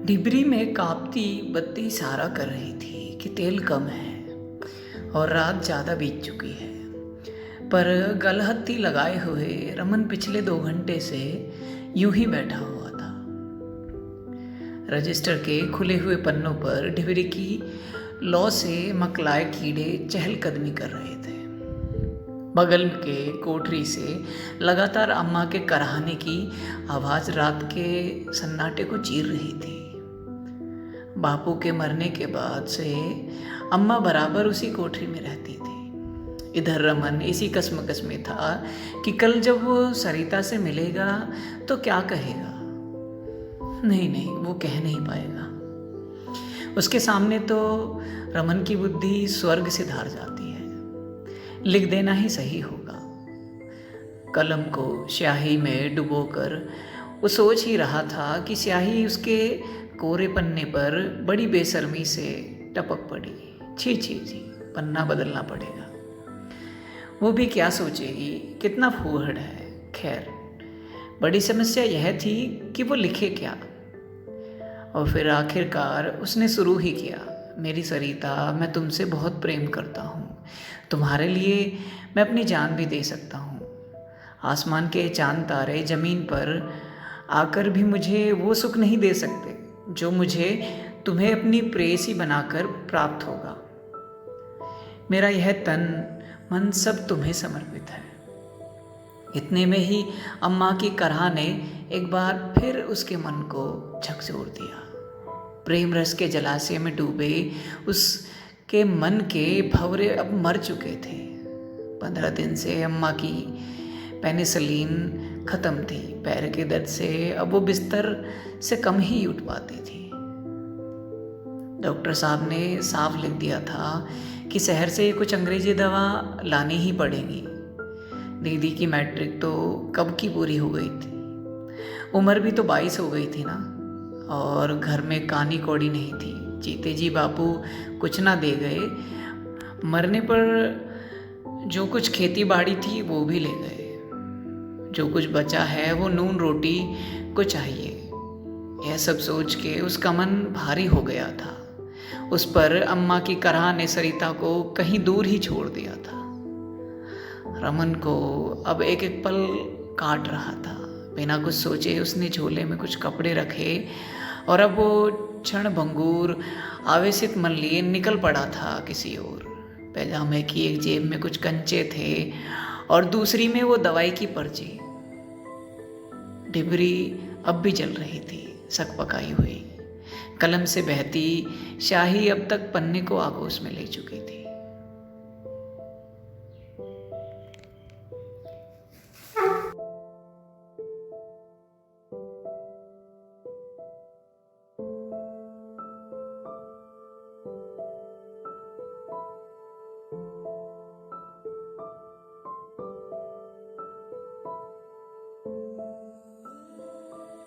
डिबरी में कांपती बत्ती इशारा कर रही थी कि तेल कम है और रात ज़्यादा बीत चुकी है। पर गलहत्ती लगाए हुए रमन पिछले 2 घंटे से यूं ही बैठा हुआ था। रजिस्टर के खुले हुए पन्नों पर डिबरी की लौ से मकलाए कीड़े चहलकदमी कर रहे थे। बगल के कोठरी से लगातार अम्मा के कराहने की आवाज़ रात के सन्नाटे को चीर रही थी। बापू के मरने के बाद से अम्मा बराबर उसी कोठरी में रहती थी। इधर रमन इसी कश्मकश में था कि कल जब वो सरिता से मिलेगा तो क्या कहेगा। नहीं, वो कह नहीं पाएगा। उसके सामने तो रमन की बुद्धि स्वर्ग से धार जाती है। लिख देना ही सही होगा। कलम को स्याही में डुबोकर वो सोच ही रहा था कि स्याही उसके कोरे पन्ने पर बड़ी बेशर्मी से टपक पड़ी। छी, पन्ना बदलना पड़ेगा। वो भी क्या सोचेगी, कितना फूहड़ है। खैर, बड़ी समस्या यह थी कि वो लिखे क्या। और फिर आखिरकार उसने शुरू ही किया। मेरी सरिता, मैं तुमसे बहुत प्रेम करता हूँ। तुम्हारे लिए मैं अपनी जान भी दे सकता हूँ। आसमान के चांद तारे जमीन पर आकर भी मुझे वो सुख नहीं दे सकते जो मुझे तुम्हें अपनी प्रेयसी बनाकर प्राप्त होगा। मेरा यह तन मन सब तुम्हें समर्पित है। इतने में ही अम्मा की कराह ने एक बार फिर उसके मन को झकझोर दिया। प्रेम रस के जलाशय में डूबे उसके मन के भंवरे अब मर चुके थे। 15 दिन से अम्मा की पेनिसिलिन खत्म थी। पैर के दर्द से अब वो बिस्तर से कम ही उठ पाती थी। डॉक्टर साहब ने साफ लिख दिया था कि शहर से कुछ अंग्रेजी दवा लानी ही पड़ेगी। दीदी की मैट्रिक तो कब की पूरी हो गई थी। उम्र भी तो 22 हो गई थी ना। और घर में कानी कौड़ी नहीं थी। जीते जी बापू कुछ ना दे गए। मरने पर जो कुछ खेती बाड़ी थी वो भी ले गए। जो कुछ बचा है वो नून रोटी को चाहिए। यह सब सोच के उसका मन भारी हो गया था। उस पर अम्मा की कराह ने सरिता को कहीं दूर ही छोड़ दिया था। रमन को अब एक एक पल काट रहा था। बिना कुछ सोचे उसने झोले में कुछ कपड़े रखे और अब वो क्षण भंगुर आवेशित मन लिए निकल पड़ा था किसी ओर। पैजामे की एक जेब में कुछ कंचे थे और दूसरी में वो दवाई की पर्ची। डिबरी अब भी जल रही थी, सकपकाई हुई। कलम से बहती स्याही अब तक पन्ने को आगोश में ले चुकी थी।